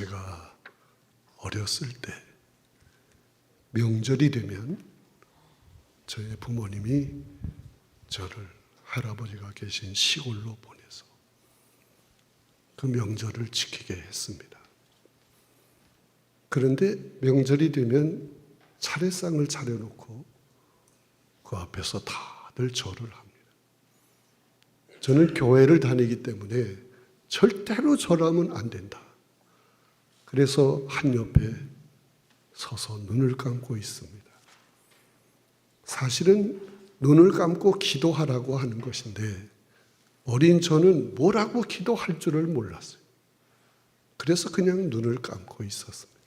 제가 어렸을 때 명절이 되면 저의 부모님이 저를 할아버지가 계신 시골로 보내서 그 명절을 지키게 했습니다. 그런데 명절이 되면 차례상을 차려놓고 그 앞에서 다들 절을 합니다. 저는 교회를 다니기 때문에 절대로 절하면 안 된다. 그래서 한 옆에 서서 눈을 감고 있습니다. 사실은 눈을 감고 기도하라고 하는 것인데 어린 저는 뭐라고 기도할 줄을 몰랐어요. 그래서 그냥 눈을 감고 있었습니다.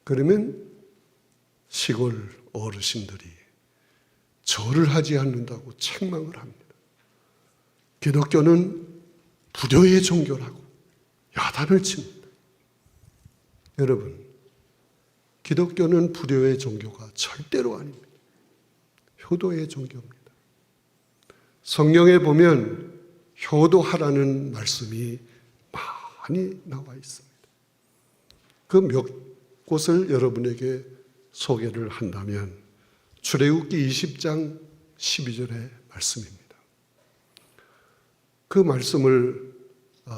그러면 시골 어르신들이 절을 하지 않는다고 책망을 합니다. 기독교는 불효의 종교라고 야단을 칩니다. 여러분, 기독교는 불효의 종교가 절대로 아닙니다. 효도의 종교입니다. 성경에 보면 효도하라는 말씀이 많이 나와 있습니다. 그 몇 곳을 여러분에게 소개를 한다면 출애굽기 20장 12절의 말씀입니다. 그 말씀을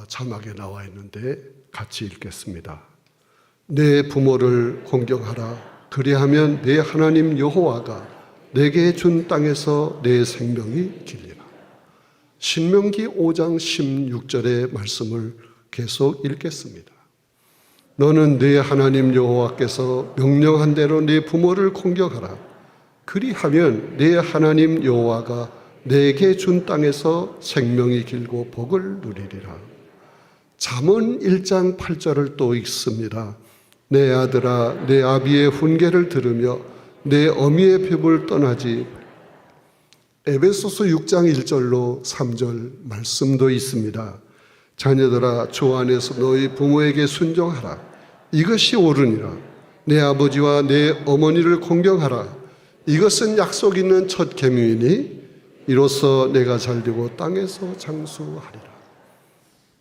자막에 나와 있는데 같이 읽겠습니다. 내 부모를 공경하라. 그리하면 내 하나님 여호와가 내게 준 땅에서 내 생명이 길리라. 신명기 5장 16절의 말씀을 계속 읽겠습니다. 너는 네 하나님 여호와께서 명령한 대로 네 부모를 공경하라. 그리하면 네 하나님 여호와가 내게 준 땅에서 생명이 길고 복을 누리리라. 잠언 1장 8절을 또 읽습니다. 내 아들아, 내 아비의 훈계를 들으며 내 어미의 벽을 떠나지. 에베소서 6장 1절로 3절 말씀도 있습니다. 자녀들아, 주 안에서 너희 부모에게 순종하라. 이것이 옳으니라. 내 아버지와 내 어머니를 공경하라. 이것은 약속 있는 첫 계명이니 이로써 내가 잘되고 땅에서 장수하리라.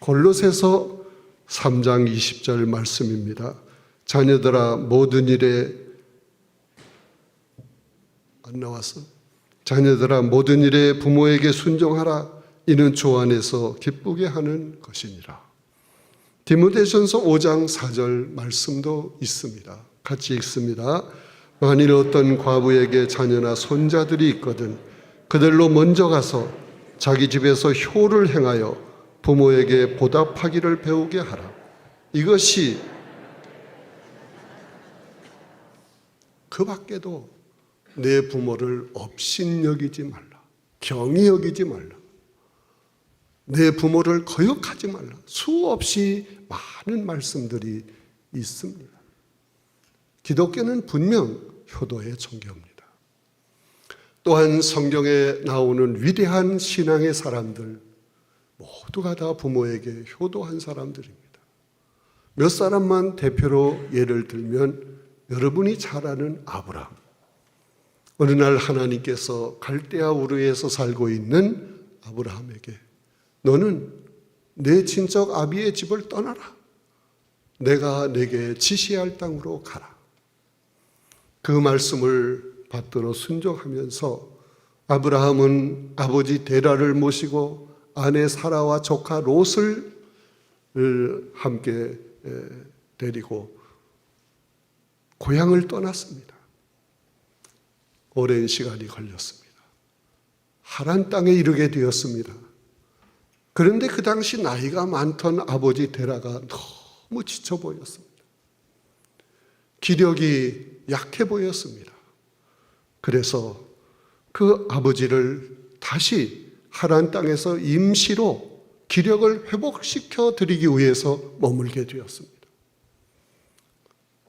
골로새서 3장 20절 말씀입니다. 자녀들아, 모든 일에 안 나왔어? 자녀들아, 모든 일에 부모에게 순종하라. 이는 주 안에서 기쁘게 하는 것이니라. 디모데전서 5장 4절 말씀도 있습니다. 같이 읽습니다. 만일 어떤 과부에게 자녀나 손자들이 있거든 그들로 먼저 가서 자기 집에서 효를 행하여 부모에게 보답하기를 배우게 하라. 이것이 그 밖에도 내 부모를 업신여기지 말라. 경히 여기지 말라. 내 부모를 거역하지 말라. 수없이 많은 말씀들이 있습니다. 기독교는 분명 효도의 종교입니다. 또한 성경에 나오는 위대한 신앙의 사람들 모두가 다 부모에게 효도한 사람들입니다. 몇 사람만 대표로 예를 들면 여러분이 잘 아는 아브라함. 어느 날 하나님께서 갈대아 우르에서 살고 있는 아브라함에게 너는 내 친척 아비의 집을 떠나라. 내가 내게 지시할 땅으로 가라. 그 말씀을 받들어 순종하면서 아브라함은 아버지 데라를 모시고 아내 사라와 조카 롯을 함께 데리고 고향을 떠났습니다. 오랜 시간이 걸렸습니다. 하란 땅에 이르게 되었습니다. 그런데 그 당시 나이가 많던 아버지 데라가 너무 지쳐 보였습니다. 기력이 약해 보였습니다. 그래서 그 아버지를 다시 하란 땅에서 임시로 기력을 회복시켜 드리기 위해서 머물게 되었습니다.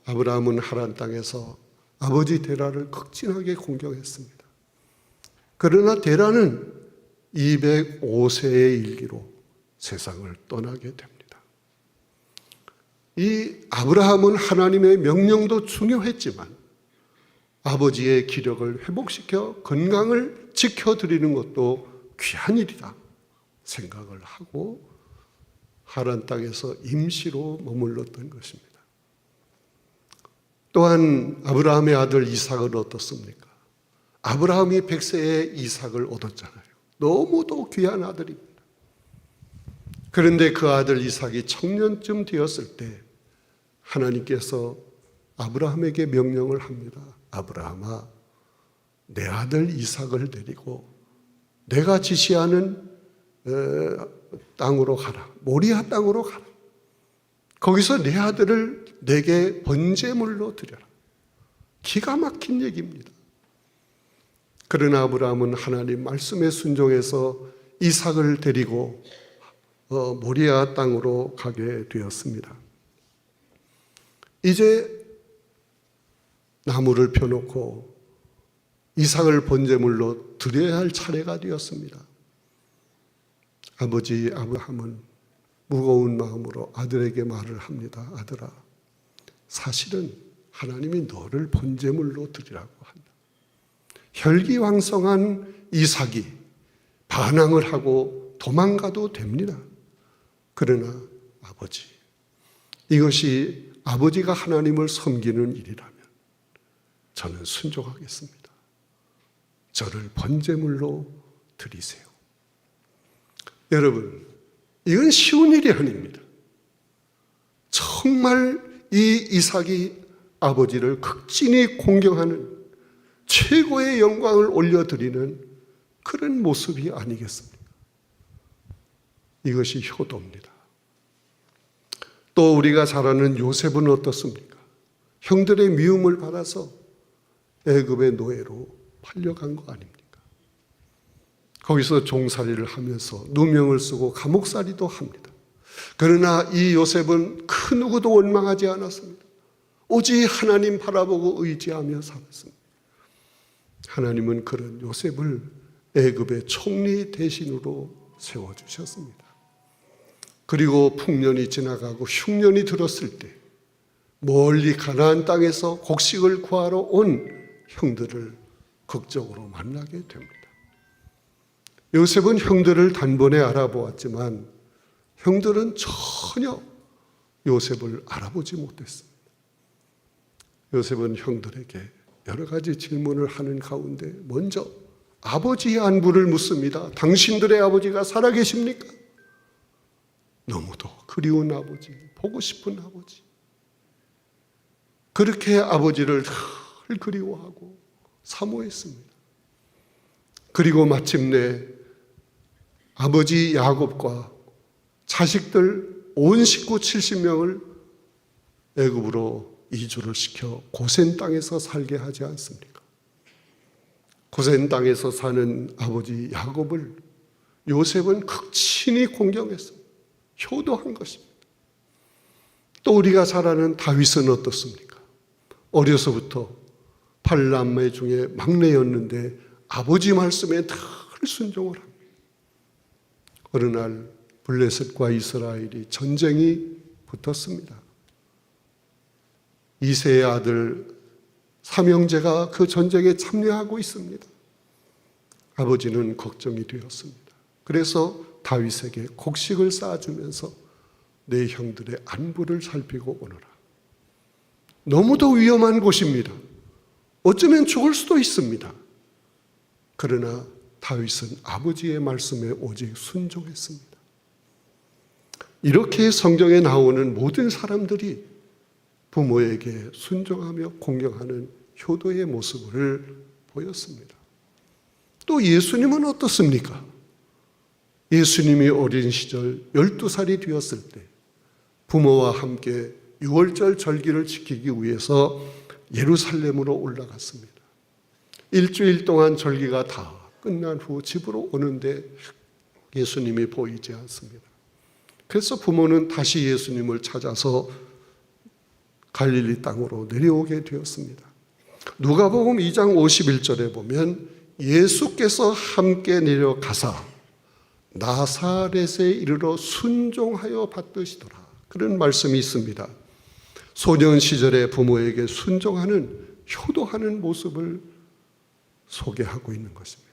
아브라함은 하란 땅에서 아버지 데라를 극진하게 공경했습니다. 그러나 데라는 205세의 일기로 세상을 떠나게 됩니다. 이 아브라함은 하나님의 명령도 중요했지만 아버지의 기력을 회복시켜 건강을 지켜드리는 것도 귀한 일이다 생각을 하고 하란 땅에서 임시로 머물렀던 것입니다. 또한 아브라함의 아들 이삭은 어떻습니까? 아브라함이 100세에 이삭을 얻었잖아요. 너무도 귀한 아들입니다. 그런데 그 아들 이삭이 청년쯤 되었을 때 하나님께서 아브라함에게 명령을 합니다. 아브라함아, 내 아들 이삭을 데리고 내가 지시하는 땅으로 가라. 모리아 땅으로 가라. 거기서 내 아들을 내게 번제물로 드려라. 기가 막힌 얘기입니다. 그러나 아브라함은 하나님 말씀에 순종해서 이삭을 데리고 모리아 땅으로 가게 되었습니다. 이제 나무를 펴놓고 이삭을 번제물로 드려야 할 차례가 되었습니다. 아버지 아브라함은 무거운 마음으로 아들에게 말을 합니다. 아들아, 사실은 하나님이 너를 번제물로 드리라고 한다. 혈기왕성한 이삭이 반항을 하고 도망가도 됩니다. 그러나 아버지, 이것이 아버지가 하나님을 섬기는 일이라면 저는 순종하겠습니다. 저를 번제물로 드리세요. 여러분, 이건 쉬운 일이 아닙니다. 정말 이 이삭이 아버지를 극진히 공경하는 최고의 영광을 올려드리는 그런 모습이 아니겠습니까? 이것이 효도입니다. 또 우리가 잘 아는 요셉은 어떻습니까? 형들의 미움을 받아서 애굽의 노예로 팔려간 거 아닙니까? 거기서 종살이를 하면서 누명을 쓰고 감옥살이도 합니다. 그러나 이 요셉은 그 누구도 원망하지 않았습니다. 오직 하나님 바라보고 의지하며 살았습니다. 하나님은 그런 요셉을 애굽의 총리 대신으로 세워주셨습니다. 그리고 풍년이 지나가고 흉년이 들었을 때 멀리 가나안 땅에서 곡식을 구하러 온 형들을 극적으로 만나게 됩니다. 요셉은 형들을 단번에 알아보았지만 형들은 전혀 요셉을 알아보지 못했습니다. 요셉은 형들에게 여러 가지 질문을 하는 가운데 먼저 아버지의 안부를 묻습니다. 당신들의 아버지가 살아계십니까? 너무도 그리운 아버지, 보고 싶은 아버지. 그렇게 아버지를 늘 그리워하고 사모했습니다. 그리고 마침내 아버지 야곱과 자식들 온 식구 70명을 애굽으로 이주를 시켜 고센 땅에서 살게 하지 않습니까? 고센 땅에서 사는 아버지 야곱을 요셉은 극진히 공경했습니다. 효도한 것입니다. 또 우리가 잘 아는 다윗은 어떻습니까? 어려서부터 8남매 중에 막내였는데 아버지 말씀에 늘 순종을 합니다. 어느 날 블레셋과 이스라엘이 전쟁이 붙었습니다. 이새의 아들 삼형제가 그 전쟁에 참여하고 있습니다. 아버지는 걱정이 되었습니다. 그래서 다윗에게 곡식을 쌓아주면서 내 형들의 안부를 살피고 오너라. 너무도 위험한 곳입니다. 어쩌면 죽을 수도 있습니다. 그러나 다윗은 아버지의 말씀에 오직 순종했습니다. 이렇게 성경에 나오는 모든 사람들이 부모에게 순종하며 공경하는 효도의 모습을 보였습니다. 또 예수님은 어떻습니까? 예수님이 어린 시절 12살이 되었을 때 부모와 함께 유월절 절기를 지키기 위해서 예루살렘으로 올라갔습니다. 일주일 동안 절기가 다 끝난 후 집으로 오는데 예수님이 보이지 않습니다. 그래서 부모는 다시 예수님을 찾아서 갈릴리 땅으로 내려오게 되었습니다. 누가복음 2장 51절에 보면 예수께서 함께 내려가사 나사렛에 이르러 순종하여 받드시더라. 그런 말씀이 있습니다. 소년 시절에 부모에게 순종하는 효도하는 모습을 소개하고 있는 것입니다.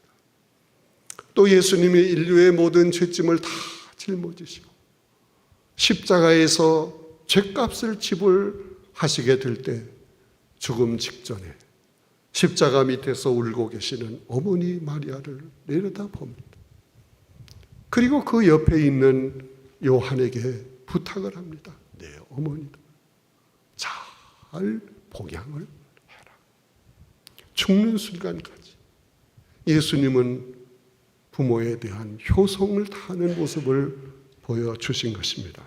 또 예수님이 인류의 모든 죄짐을 다 짊어지시고 십자가에서 죗값을 지불하시게 될 때 죽음 직전에 십자가 밑에서 울고 계시는 어머니 마리아를 내려다봅니다. 그리고 그 옆에 있는 요한에게 부탁을 합니다. 내 어머니다. 잘 봉양을 해라. 죽는 순간까지 예수님은 부모에 대한 효성을 다하는 모습을 보여주신 것입니다.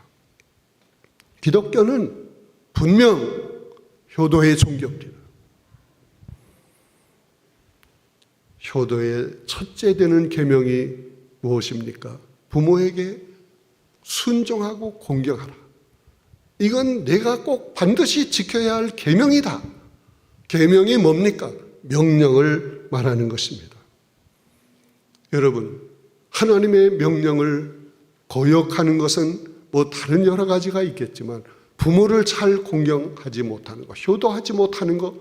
기독교는 분명 효도의 종교입니다. 효도의 첫째 되는 계명이 무엇입니까? 부모에게 순종하고 공경하라. 이건 내가 꼭 반드시 지켜야 할 계명이다. 계명이 뭡니까? 명령을 말하는 것입니다. 여러분, 하나님의 명령을 거역하는 것은 뭐 다른 여러 가지가 있겠지만 부모를 잘 공경하지 못하는 것, 효도하지 못하는 것,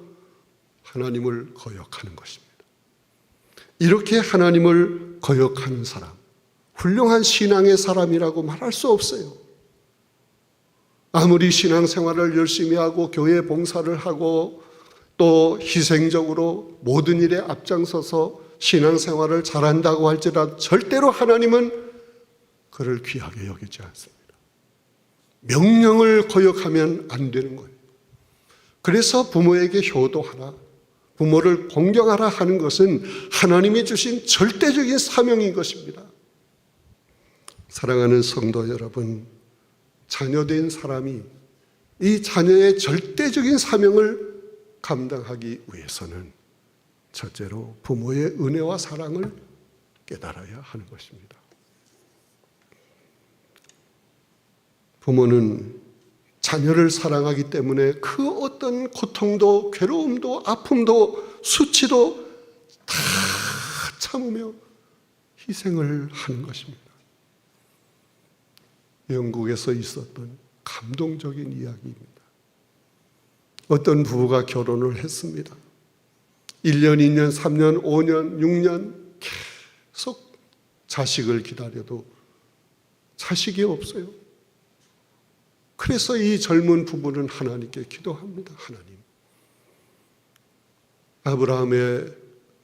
하나님을 거역하는 것입니다. 이렇게 하나님을 거역하는 사람, 훌륭한 신앙의 사람이라고 말할 수 없어요. 아무리 신앙생활을 열심히 하고 교회 봉사를 하고 또 희생적으로 모든 일에 앞장서서 신앙생활을 잘한다고 할지라도 절대로 하나님은 그를 귀하게 여기지 않습니다. 명령을 거역하면 안 되는 거예요. 그래서 부모에게 효도하라, 부모를 공경하라 하는 것은 하나님이 주신 절대적인 사명인 것입니다. 사랑하는 성도 여러분, 자녀된 사람이 이 자녀의 절대적인 사명을 감당하기 위해서는 첫째로 부모의 은혜와 사랑을 깨달아야 하는 것입니다. 부모는 자녀를 사랑하기 때문에 그 어떤 고통도 괴로움도 아픔도 수치도 다 참으며 희생을 하는 것입니다. 영국에서 있었던 감동적인 이야기입니다. 어떤 부부가 결혼을 했습니다. 1년, 2년, 3년, 5년, 6년 계속 자식을 기다려도 자식이 없어요. 그래서 이 젊은 부부는 하나님께 기도합니다. 하나님, 아브라함의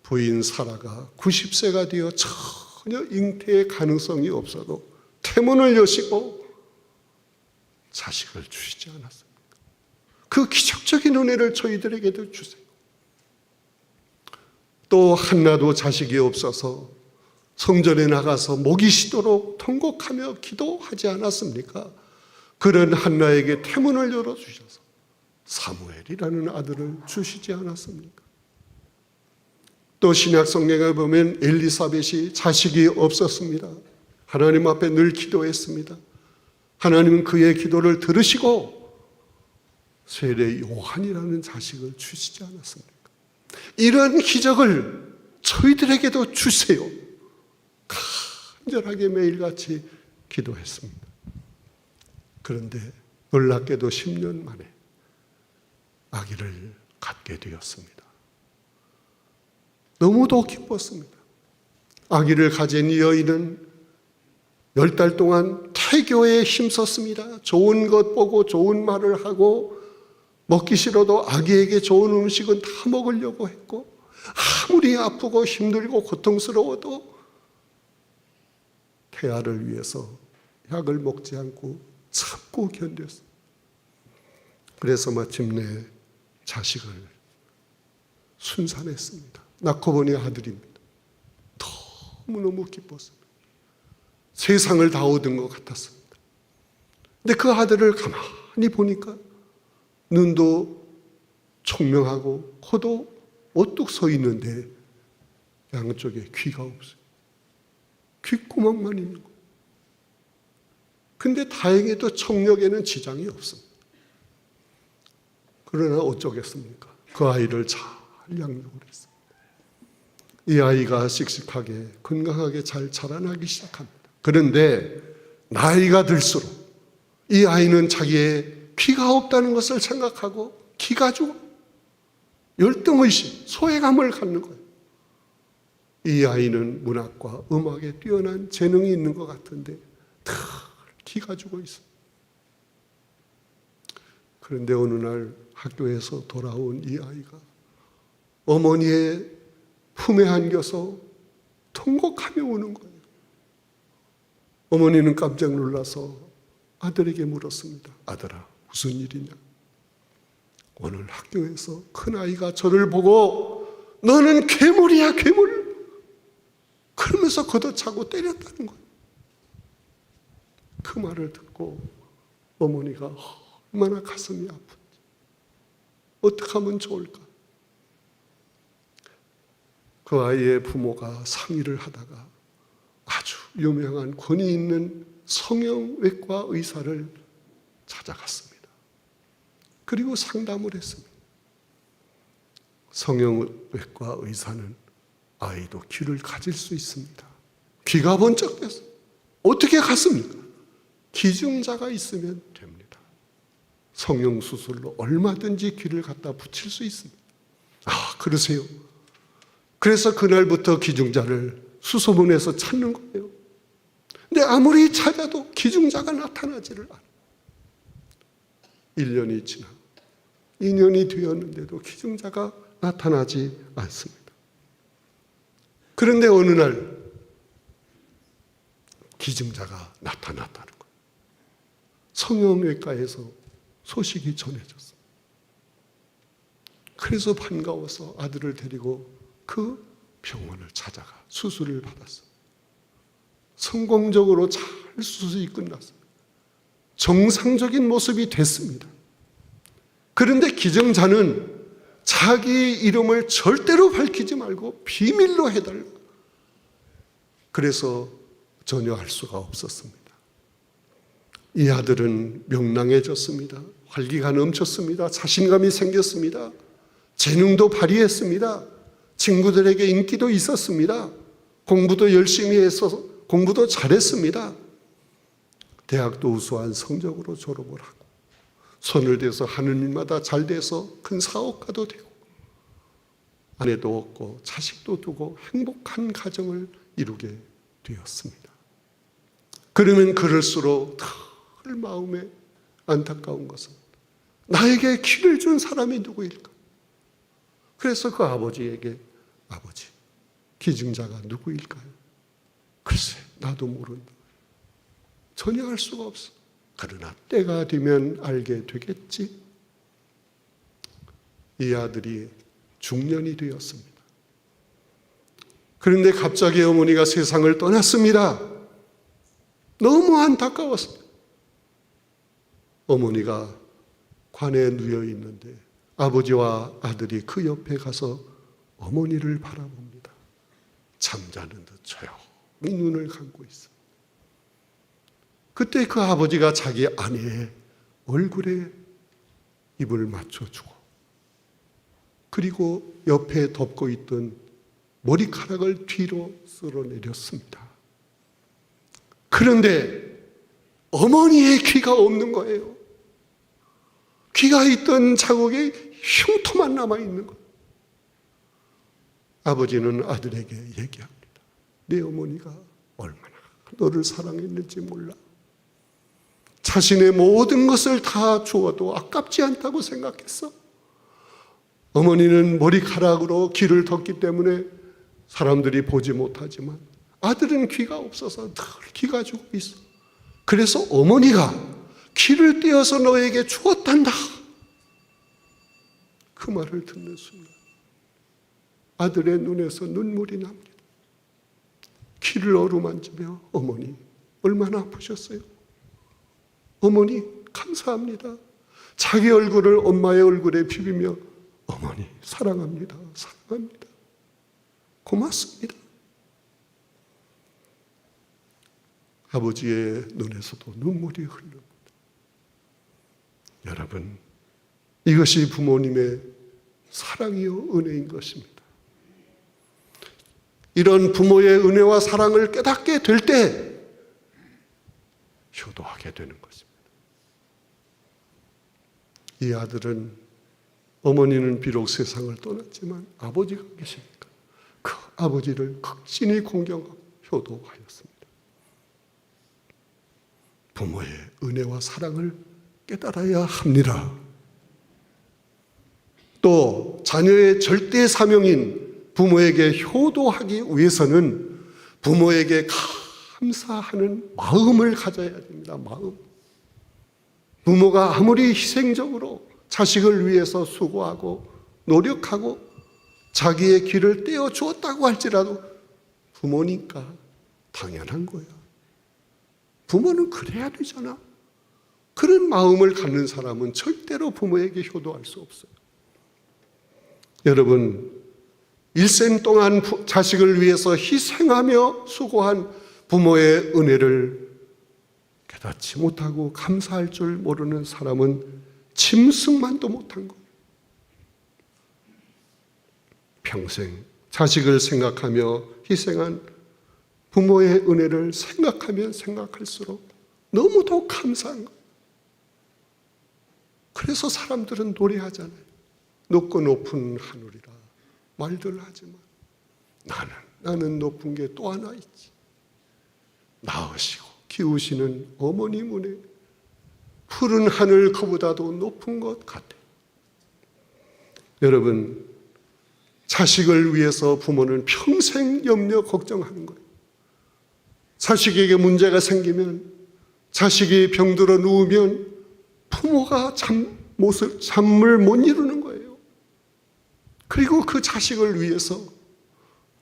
부인 사라가 90세가 되어 전혀 잉태의 가능성이 없어도 태문을 여시고 자식을 주시지 않았습니까? 그 기적적인 은혜를 저희들에게도 주세요. 또 한나도 자식이 없어서 성전에 나가서 목이 쉬도록 통곡하며 기도하지 않았습니까? 그런 한나에게 태문을 열어주셔서 사무엘이라는 아들을 주시지 않았습니까? 또 신약 성경에 보면 엘리사벳이 자식이 없었습니다. 하나님 앞에 늘 기도했습니다. 하나님은 그의 기도를 들으시고 세례 요한이라는 자식을 주시지 않았습니까? 이런 기적을 저희들에게도 주세요. 간절하게 매일같이 기도했습니다. 그런데 놀랍게도 10년 만에 아기를 갖게 되었습니다. 너무도 기뻤습니다. 아기를 가진 이 여인은 10달 동안 태교에 힘썼습니다. 좋은 것 보고 좋은 말을 하고 먹기 싫어도 아기에게 좋은 음식은 다 먹으려고 했고 아무리 아프고 힘들고 고통스러워도 태아를 위해서 약을 먹지 않고 참고 견뎠어요. 그래서 마침내 자식을 순산했습니다. 낳고 보니 아들입니다. 너무너무 기뻤습니다. 세상을 다 얻은 것 같았습니다. 근데 그 아들을 가만히 보니까 눈도 총명하고 코도 오뚝 서 있는데 양쪽에 귀가 없어요. 귓구멍만 있는 거예요. 근데 다행히도 청력에는 지장이 없습니다. 그러나 어쩌겠습니까? 그 아이를 잘 양육을 했습니다. 이 아이가 씩씩하게 건강하게 잘 자라나기 시작합니다. 그런데 나이가 들수록 이 아이는 자기의 귀가 없다는 것을 생각하고 귀가 죽어 열등의식, 소외감을 갖는 거예요. 이 아이는 문학과 음악에 뛰어난 재능이 있는 것 같은데 늘 귀가 죽어 있어요. 그런데 어느 날 학교에서 돌아온 이 아이가 어머니의 품에 안겨서 통곡하며 우는 거예요. 어머니는 깜짝 놀라서 아들에게 물었습니다. 아들아, 무슨 일이냐? 오늘 학교에서 큰아이가 저를 보고 너는 괴물이야, 괴물. 그러면서 걷어차고 때렸다는 거예요. 그 말을 듣고 어머니가 얼마나 가슴이 아픈지, 어떻게 하면 좋을까? 그 아이의 부모가 상의를 하다가 아주 유명한 권위 있는 성형외과 의사를 찾아갔습니다. 그리고 상담을 했습니다. 성형외과 의사는 아이도 귀를 가질 수 있습니다. 귀가 번쩍대서 어떻게 갔습니까? 기증자가 있으면 됩니다. 성형수술로 얼마든지 귀를 갖다 붙일 수 있습니다. 아, 그러세요? 그래서 그날부터 기증자를 수소문해서 찾는 거예요. 근데 아무리 찾아도 기증자가 나타나지를 않아요. 1년이 지나 2년이 되었는데도 기증자가 나타나지 않습니다. 그런데 어느 날 기증자가 나타났다는 거예요. 성형외과에서 소식이 전해졌어요. 그래서 반가워서 아들을 데리고 그 병원을 찾아가 수술을 받았어요. 성공적으로 잘 수술이 끝났어요. 정상적인 모습이 됐습니다. 그런데 기증자는 자기 이름을 절대로 밝히지 말고 비밀로 해달라. 그래서 전혀 알 수가 없었습니다. 이 아들은 명랑해졌습니다. 활기가 넘쳤습니다. 자신감이 생겼습니다. 재능도 발휘했습니다. 친구들에게 인기도 있었습니다. 공부도 열심히 해서 공부도 잘했습니다. 대학도 우수한 성적으로 졸업을 하고 손을 대서 하는 일마다 잘 돼서 큰 사업가도 되고 아내도 얻고 자식도 두고 행복한 가정을 이루게 되었습니다. 그러면 그럴수록 늘 마음에 안타까운 것은 나에게 귀를 준 사람이 누구일까? 그래서 그 아버지에게 아버지, 기증자가 누구일까요? 글쎄, 나도 모른다. 전혀 알 수가 없어. 그러나 때가 되면 알게 되겠지. 이 아들이 중년이 되었습니다. 그런데 갑자기 어머니가 세상을 떠났습니다. 너무 안타까웠습니다. 어머니가 관에 누워 있는데 아버지와 아들이 그 옆에 가서 어머니를 바라봅니다. 잠자는 듯 조용히 눈을 감고 있습니다. 그때 그 아버지가 자기 아내의 얼굴에 입을 맞춰주고 그리고 옆에 덮고 있던 머리카락을 뒤로 쓸어내렸습니다. 그런데 어머니의 귀가 없는 거예요. 귀가 있던 자국에 흉터만 남아있는 거예요. 아버지는 아들에게 얘기합니다. 내 어머니가 얼마나 너를 사랑했는지 몰라. 자신의 모든 것을 다 주어도 아깝지 않다고 생각했어. 어머니는 머리카락으로 귀를 덮기 때문에 사람들이 보지 못하지만 아들은 귀가 없어서 늘 귀가 죽어 있어. 그래서 어머니가 귀를 떼어서 너에게 주었단다. 그 말을 듣는 순간 아들의 눈에서 눈물이 납니다. 귀를 어루만지며 어머니 얼마나 아프셨어요? 어머니 감사합니다. 자기 얼굴을 엄마의 얼굴에 비비며 어머니 사랑합니다. 사랑합니다. 고맙습니다. 아버지의 눈에서도 눈물이 흐릅니다. 여러분, 이것이 부모님의 사랑이요 은혜인 것입니다. 이런 부모의 은혜와 사랑을 깨닫게 될 때 효도하게 되는 것입니다. 이 아들은 어머니는 비록 세상을 떠났지만 아버지가 계시니까 그 아버지를 극진히 공경하고 효도하였습니다. 부모의 은혜와 사랑을 깨달아야 합니다. 또 자녀의 절대 사명인 부모에게 효도하기 위해서는 부모에게 감사하는 마음을 가져야 됩니다. 마음. 부모가 아무리 희생적으로 자식을 위해서 수고하고 노력하고 자기의 길을 떼어 주었다고 할지라도 부모니까 당연한 거야. 부모는 그래야 되잖아. 그런 마음을 갖는 사람은 절대로 부모에게 효도할 수 없어요. 여러분, 일생 동안 자식을 위해서 희생하며 수고한 부모의 은혜를 깨닫지 못하고 감사할 줄 모르는 사람은 짐승만도 못한 거예요. 평생 자식을 생각하며 희생한 부모의 은혜를 생각하면 생각할수록 너무도 감사한 거예요. 그래서 사람들은 노래하잖아요. 높고 높은 하늘이라 말들 하지만 나는 높은 게 또 하나 있지. 낳으시고 키우시는 어머님 은혜, 푸른 하늘 그보다도 높은 것 같아요. 여러분, 자식을 위해서 부모는 평생 염려 걱정하는 거예요. 자식에게 문제가 생기면, 자식이 병들어 누우면 부모가 잠을 못 이루는 거예요. 그리고 그 자식을 위해서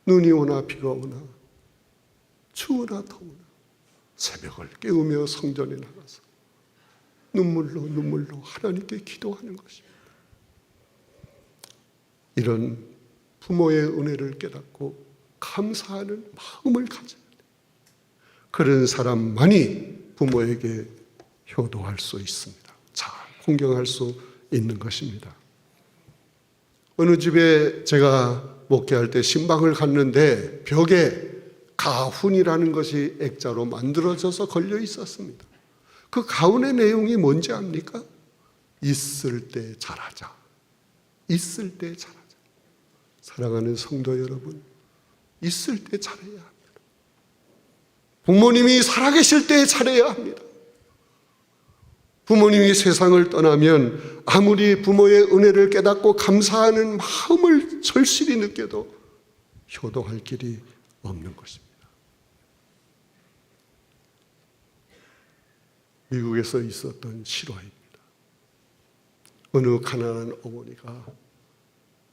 눈이 오나 비가 오나 추우나 더우나 새벽을 깨우며 성전에 나가서 눈물로 하나님께 기도하는 것입니다. 이런 부모의 은혜를 깨닫고 감사하는 마음을 가져야 돼요. 그런 사람만이 부모에게 효도할 수 있습니다. 잘 공경할 수 있는 것입니다. 어느 집에 제가 목회할 때 신방을 갔는데 벽에 가훈이라는 것이 액자로 만들어져서 걸려 있었습니다. 그 가훈의 내용이 뭔지 압니까? 있을 때 잘하자. 있을 때 잘하자. 사랑하는 성도 여러분, 있을 때 잘해야 합니다. 부모님이 살아계실 때 잘해야 합니다. 부모님이 세상을 떠나면 아무리 부모의 은혜를 깨닫고 감사하는 마음을 절실히 느껴도 효도할 길이 없는 것입니다. 미국에서 있었던 실화입니다. 어느 가난한 어머니가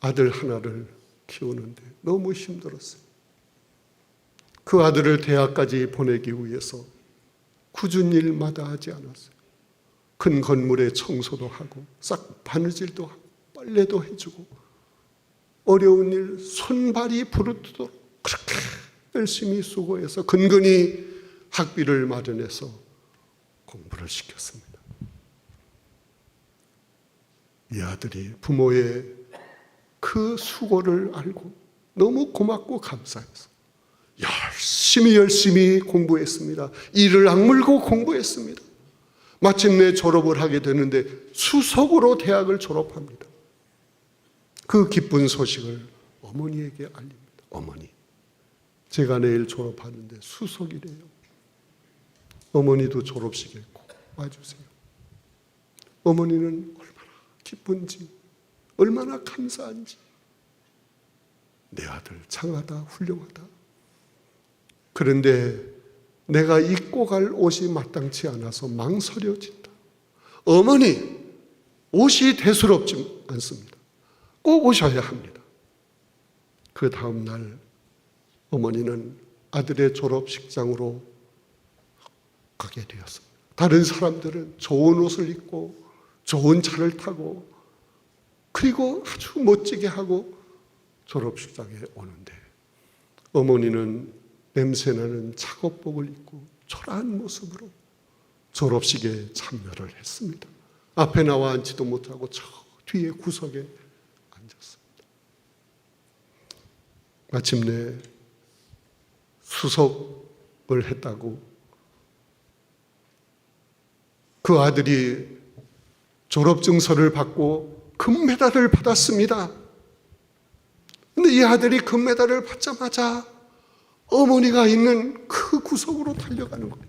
아들 하나를 키우는데 너무 힘들었어요. 그 아들을 대학까지 보내기 위해서 굳은 일마다 하지 않았어요. 큰 건물에 청소도 하고 싹 바느질도 하고 빨래도 해주고 어려운 일 손발이 부르트도록 그렇게 열심히 수고해서 근근히 학비를 마련해서 공부를 시켰습니다. 이 아들이 부모의 그 수고를 알고 너무 고맙고 감사해서 열심히 공부했습니다. 이를 악물고 공부했습니다. 마침내 졸업을 하게 되는데 수석으로 대학을 졸업합니다. 그 기쁜 소식을 어머니에게 알립니다. 어머니, 제가 내일 졸업하는데 수석이래요. 어머니도 졸업식에 꼭 와주세요. 어머니는 얼마나 기쁜지, 얼마나 감사한지. 내 아들 장하다, 훌륭하다. 그런데 내가 입고 갈 옷이 마땅치 않아서 망설여진다. 어머니, 옷이 대수롭지 않습니다. 꼭 오셔야 합니다. 그 다음 날 어머니는 아들의 졸업식장으로 가게 되었습니다. 다른 사람들은 좋은 옷을 입고 좋은 차를 타고 그리고 아주 멋지게 하고 졸업식장에 오는데 어머니는 냄새나는 작업복을 입고 초라한 모습으로 졸업식에 참여를 했습니다. 앞에 나와 앉지도 못하고 저 뒤에 구석에 앉았습니다. 마침내 수석을 했다고 그 아들이 졸업증서를 받고 금메달을 받았습니다. 근데 이 아들이 금메달을 받자마자 어머니가 있는 그 구석으로 달려가는 거예요.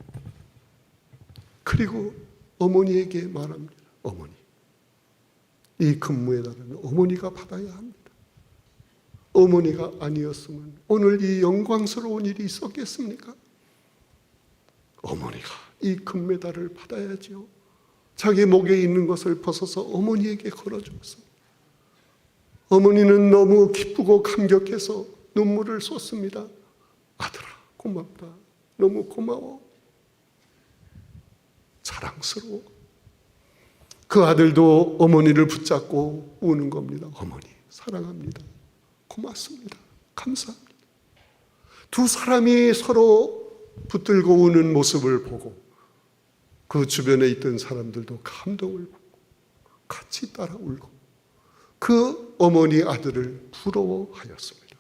그리고 어머니에게 말합니다. 어머니, 이 금메달은 어머니가 받아야 합니다. 어머니가 아니었으면 오늘 이 영광스러운 일이 있었겠습니까? 어머니가 이 금메달을 받아야지요. 자기 목에 있는 것을 벗어서 어머니에게 걸어주었습니다. 어머니는 너무 기쁘고 감격해서 눈물을 쏟습니다. 아들아, 고맙다. 너무 고마워. 자랑스러워. 그 아들도 어머니를 붙잡고 우는 겁니다. 어머니, 사랑합니다. 고맙습니다. 감사합니다. 두 사람이 서로 붙들고 우는 모습을 보고 그 주변에 있던 사람들도 감동을 받고 같이 따라 울고 그 어머니 아들을 부러워하였습니다.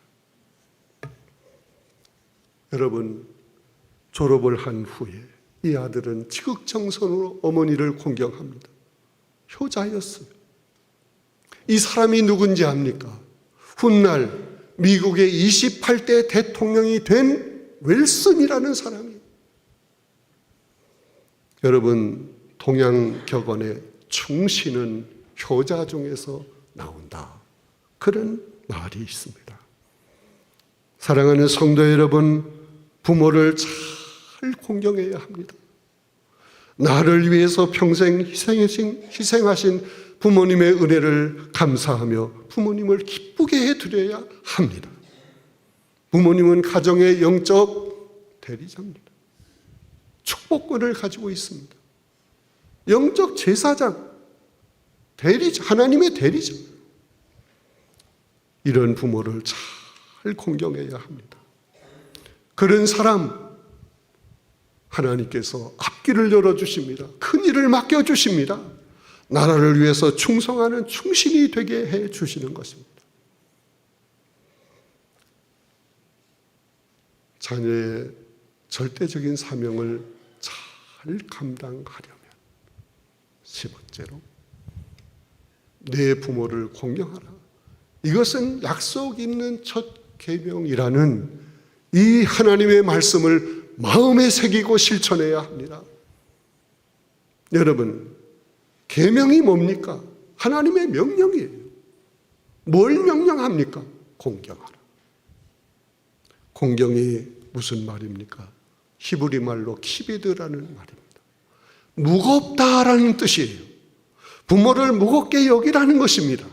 여러분, 졸업을 한 후에 이 아들은 지극정성으로 어머니를 공경합니다. 효자였어요. 이 사람이 누군지 압니까? 훗날 미국의 28대 대통령이 된 웰슨이라는 사람이에요. 여러분, 동양격언에 충신은 효자 중에서 나온다. 그런 말이 있습니다. 사랑하는 성도 여러분, 부모를 잘 공경해야 합니다. 나를 위해서 평생 희생하신 부모님의 은혜를 감사하며 부모님을 기쁘게 해드려야 합니다. 부모님은 가정의 영적 대리자입니다. 축복권을 가지고 있습니다. 영적 제사장, 대리자, 하나님의 대리자. 이런 부모를 잘 공경해야 합니다. 그런 사람, 하나님께서 앞길을 열어주십니다. 큰 일을 맡겨주십니다. 나라를 위해서 충성하는 충신이 되게 해주시는 것입니다. 자녀의 절대적인 사명을 잘 감당하려면 10번째로 내 부모를 공경하라. 이것은 약속 있는 첫 계명이라는 이 하나님의 말씀을 마음에 새기고 실천해야 합니다. 여러분, 계명이 뭡니까? 하나님의 명령이에요. 뭘 명령합니까? 공경하라. 공경이 무슨 말입니까? 히브리 말로 키비드라는 말입니다. 무겁다라는 뜻이에요. 부모를 무겁게 여기라는 것입니다.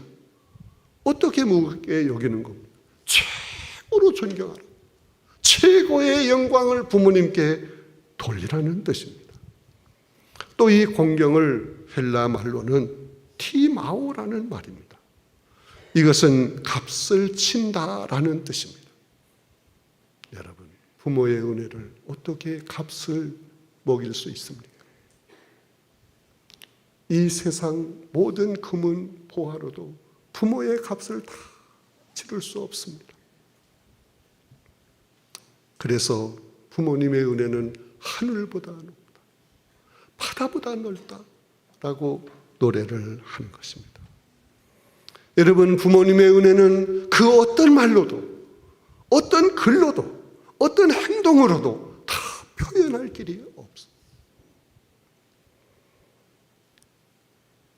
어떻게 무겁게 여기는 겁니까? 최고로 존경하라. 최고의 영광을 부모님께 돌리라는 뜻입니다. 또 이 공경을 헬라 말로는 티마오라는 말입니다. 이것은 값을 친다라는 뜻입니다. 여러분, 부모의 은혜를 어떻게 값을 먹일 수 있습니까? 이 세상 모든 금은 보화로도 부모의 값을 다 치를 수 없습니다. 그래서 부모님의 은혜는 하늘보다 높다, 바다보다 넓다라고 노래를 하는 것입니다. 여러분, 부모님의 은혜는 그 어떤 말로도, 어떤 글로도, 어떤 행동으로도 다 표현할 길이 없습니다.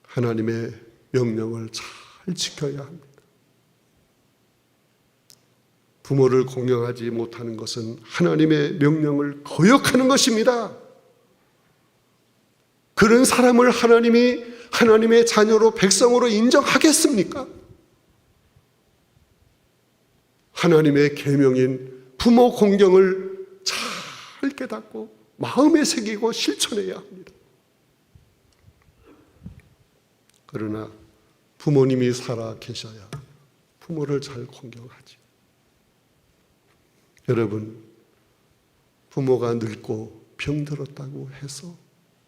하나님의 명령을 잘 지켜야 합니다. 부모를 공경하지 못하는 것은 하나님의 명령을 거역하는 것입니다. 그런 사람을 하나님이 하나님의 자녀로 백성으로 인정하겠습니까? 하나님의 계명인 부모 공경을 잘 깨닫고 마음에 새기고 실천해야 합니다. 그러나 부모님이 살아 계셔야 부모를 잘 공경하지. 여러분, 부모가 늙고 병들었다고 해서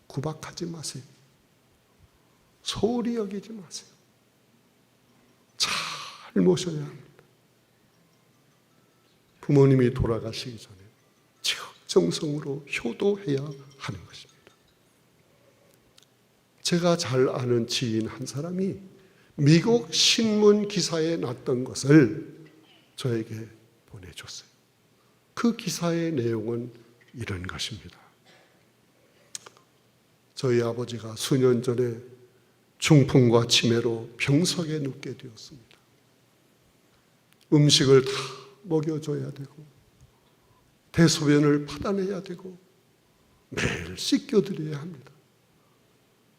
구박하지 마세요. 소홀히 여기지 마세요. 잘 모셔야 합니다. 부모님이 돌아가시기 전에 정성으로 효도해야 하는 것입니다. 제가 잘 아는 지인 한 사람이 미국 신문 기사에 났던 것을 저에게 보내줬어요. 그 기사의 내용은 이런 것입니다. 저희 아버지가 수년 전에 중풍과 치매로 병석에 눕게 되었습니다. 음식을 다 먹여줘야 되고 대소변을 받아내야 되고 매일 씻겨드려야 합니다.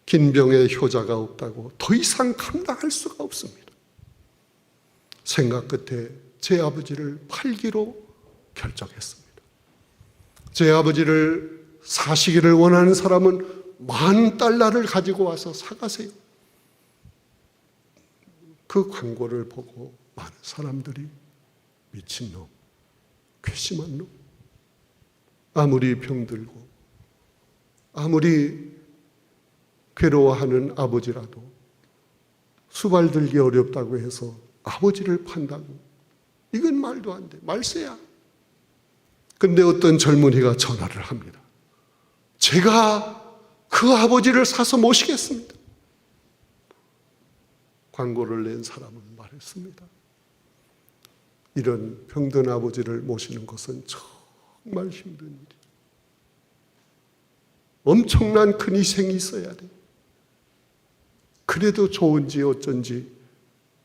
긴 병에 효자가 없다고 더 이상 감당할 수가 없습니다. 생각 끝에 제 아버지를 팔기로 결정했습니다. 제 아버지를 사시기를 원하는 사람은 $10,000를 가지고 와서 사가세요. 그 광고를 보고 많은 사람들이 미친놈, 괘씸한 놈, 아무리 병들고 아무리 괴로워하는 아버지라도 수발 들기 어렵다고 해서 아버지를 판다고, 이건 말도 안 돼, 말세야. 근데 어떤 젊은이가 전화를 합니다. 제가 그 아버지를 사서 모시겠습니다. 광고를 낸 사람은 말했습니다. 이런 병든 아버지를 모시는 것은 정말 힘든 일이에요. 엄청난 큰 희생이 있어야 돼요. 그래도 좋은지 어쩐지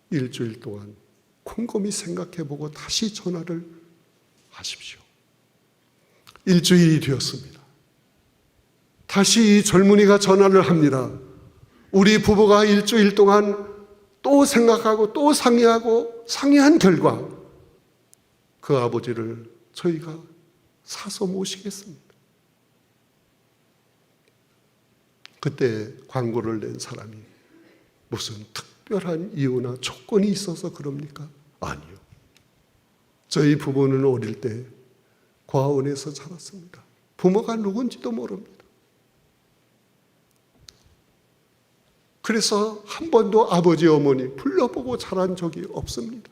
일주일 동안 곰곰이 생각해보고 다시 전화를 하십시오. 일주일이 되었습니다. 다시 이 젊은이가 전화를 합니다. 우리 부부가 일주일 동안 또 생각하고 또 상의한 결과 그 아버지를 저희가 사서 모시겠습니다. 그때 광고를 낸 사람이 무슨 특별한 이유나 조건이 있어서 그럽니까? 아니요. 저희 부부는 어릴 때 과원에서 자랐습니다. 부모가 누군지도 모릅니다. 그래서 한 번도 아버지 어머니 불러보고 자란 적이 없습니다.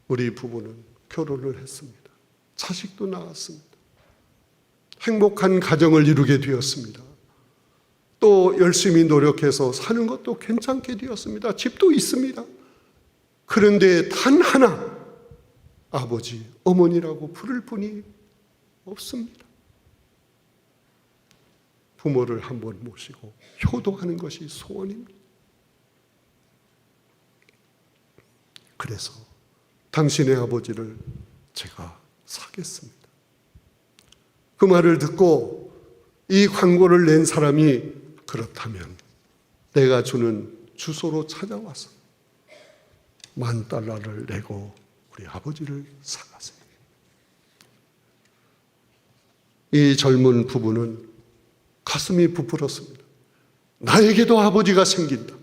우리 부부는 결혼을 했습니다. 자식도 낳았습니다. 행복한 가정을 이루게 되었습니다. 또 열심히 노력해서 사는 것도 괜찮게 되었습니다. 집도 있습니다. 그런데 단 하나 아버지, 어머니라고 부를 분이 없습니다. 부모를 한번 모시고 효도하는 것이 소원입니다. 그래서 당신의 아버지를 제가 사겠습니다. 그 말을 듣고 이 광고를 낸 사람이 그렇다면 내가 주는 주소로 찾아와서 $10,000를 내고 우리 아버지를 사가세요. 이 젊은 부부는 가슴이 부풀었습니다. 나에게도 아버지가 생긴다.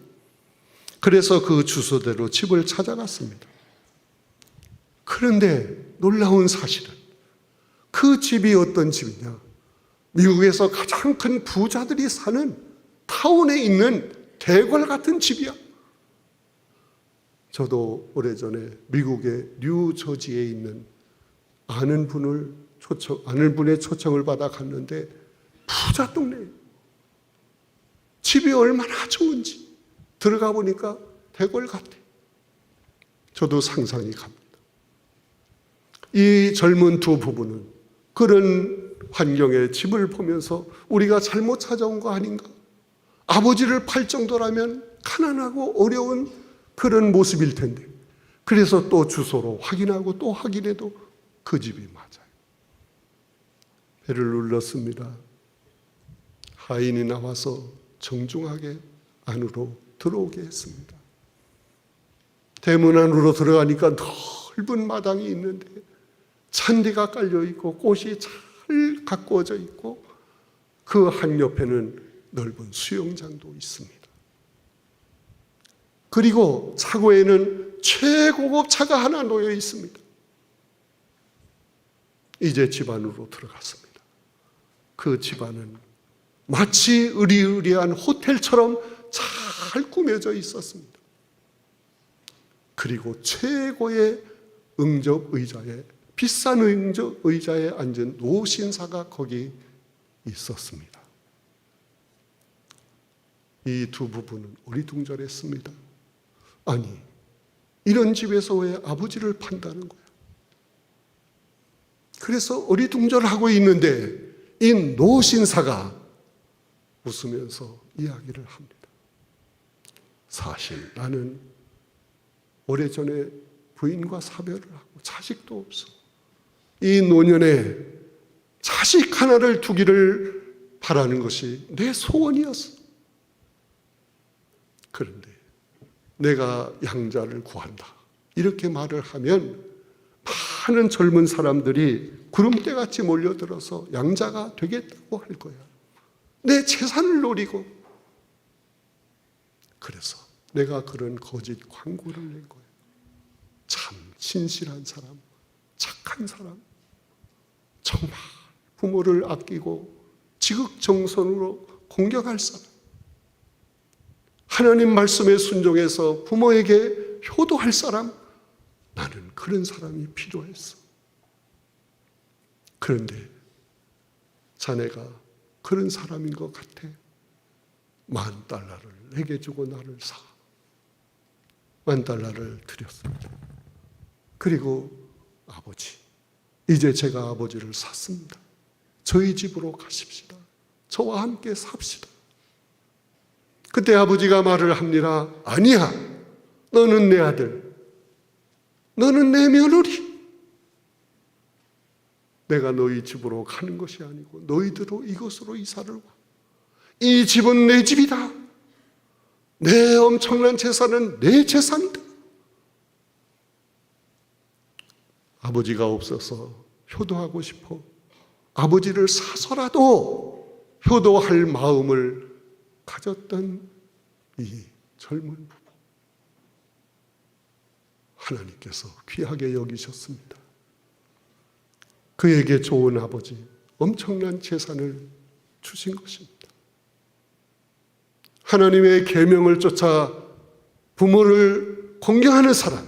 그래서 그 주소대로 집을 찾아갔습니다. 그런데 놀라운 사실은 그 집이 어떤 집이냐? 미국에서 가장 큰 부자들이 사는 타운에 있는 대궐 같은 집이야. 저도 오래전에 미국의 뉴저지에 있는 아는 분의 초청을 받아 갔는데 부자 동네예요. 집이 얼마나 좋은지 들어가 보니까 대궐 같아. 저도 상상이 갑니다. 이 젊은 두 부부는 그런 환경의 집을 보면서 우리가 잘못 찾아온 거 아닌가? 아버지를 팔 정도라면 가난하고 어려운 그런 모습일 텐데, 그래서 또 주소로 확인하고 또 확인해도 그 집이 맞아요. 배를 눌렀습니다. 하인이 나와서 정중하게 안으로 들어오게 했습니다. 대문 안으로 들어가니까 넓은 마당이 있는데 잔디가 깔려있고 꽃이 잘 가꾸어져 있고 그 한옆에는 넓은 수영장도 있습니다. 그리고 차고에는 최고급 차가 하나 놓여 있습니다. 이제 집 안으로 들어갔습니다. 그 집안은 마치 으리으리한 호텔처럼 잘 꾸며져 있었습니다. 그리고 최고의 응접 의자에, 비싼 응접 의자에 앉은 노신사가 거기 있었습니다. 이 두 부부는 어리둥절했습니다. 아니, 이런 집에서 왜 아버지를 판다는 거야? 그래서 어리둥절하고 있는데 이 노신사가 웃으면서 이야기를 합니다. 사실 나는 오래전에 부인과 사별을 하고 자식도 없어. 이 노년에 자식 하나를 두기를 바라는 것이 내 소원이었어. 그런데 내가 양자를 구한다, 이렇게 말을 하면 많은 젊은 사람들이 구름대같이 몰려들어서 양자가 되겠다고 할 거야. 내 재산을 노리고. 그래서 내가 그런 거짓 광고를 낸 거야. 참 신실한 사람, 착한 사람, 정말 부모를 아끼고 지극정성으로 공경할 사람, 하나님 말씀에 순종해서 부모에게 효도할 사람, 나는 그런 사람이 필요했어. 그런데 자네가 그런 사람인 것 같아. $10,000를 내게 주고 나를 사. $10,000를 드렸습니다. 그리고 아버지, 이제 제가 아버지를 샀습니다. 저희 집으로 가십시다. 저와 함께 삽시다. 그때 아버지가 말을 합니다. 아니야, 너는 내 아들, 너는 내 며느리. 내가 너희 집으로 가는 것이 아니고 너희들로 이곳으로 이사를 와. 이 집은 내 집이다. 내 엄청난 재산은 내 재산이다. 아버지가 없어서 효도하고 싶어. 아버지를 사서라도 효도할 마음을 가졌던 이 젊은 부부, 하나님께서 귀하게 여기셨습니다. 그에게 좋은 아버지, 엄청난 재산을 주신 것입니다. 하나님의 계명을 쫓아 부모를 공경하는 사람,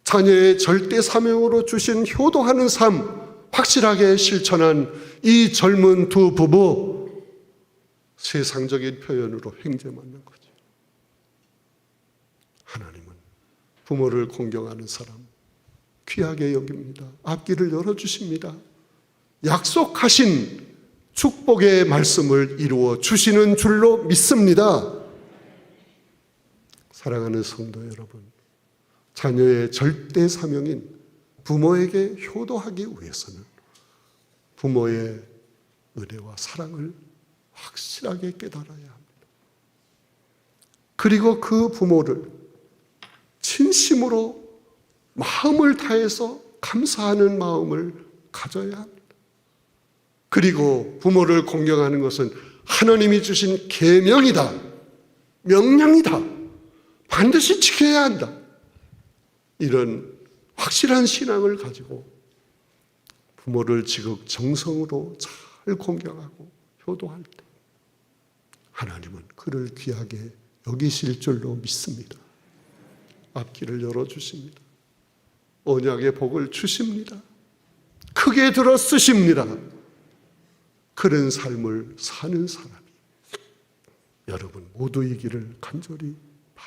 자녀의 절대 사명으로 주신 효도하는 삶 확실하게 실천한 이 젊은 두 부부, 세상적인 표현으로 형제 만난 거죠. 하나님은 부모를 공경하는 사람 귀하게 여깁니다. 앞길을 열어주십니다. 약속하신 축복의 말씀을 이루어 주시는 줄로 믿습니다. 사랑하는 성도 여러분, 자녀의 절대 사명인 부모에게 효도하기 위해서는 부모의 은혜와 사랑을 확실하게 깨달아야 합니다. 그리고 그 부모를 진심으로 마음을 다해서 감사하는 마음을 가져야 합니다. 그리고 부모를 공경하는 것은 하나님이 주신 계명이다, 명령이다, 반드시 지켜야 한다, 이런 확실한 신앙을 가지고 부모를 지극정성으로 잘 공경하고 효도할 때 하나님은 그를 귀하게 여기실 줄로 믿습니다. 앞길을 열어주십니다. 언약의 복을 주십니다. 크게 들어 쓰십니다. 그런 삶을 사는 사람이 여러분 모두이기를 간절히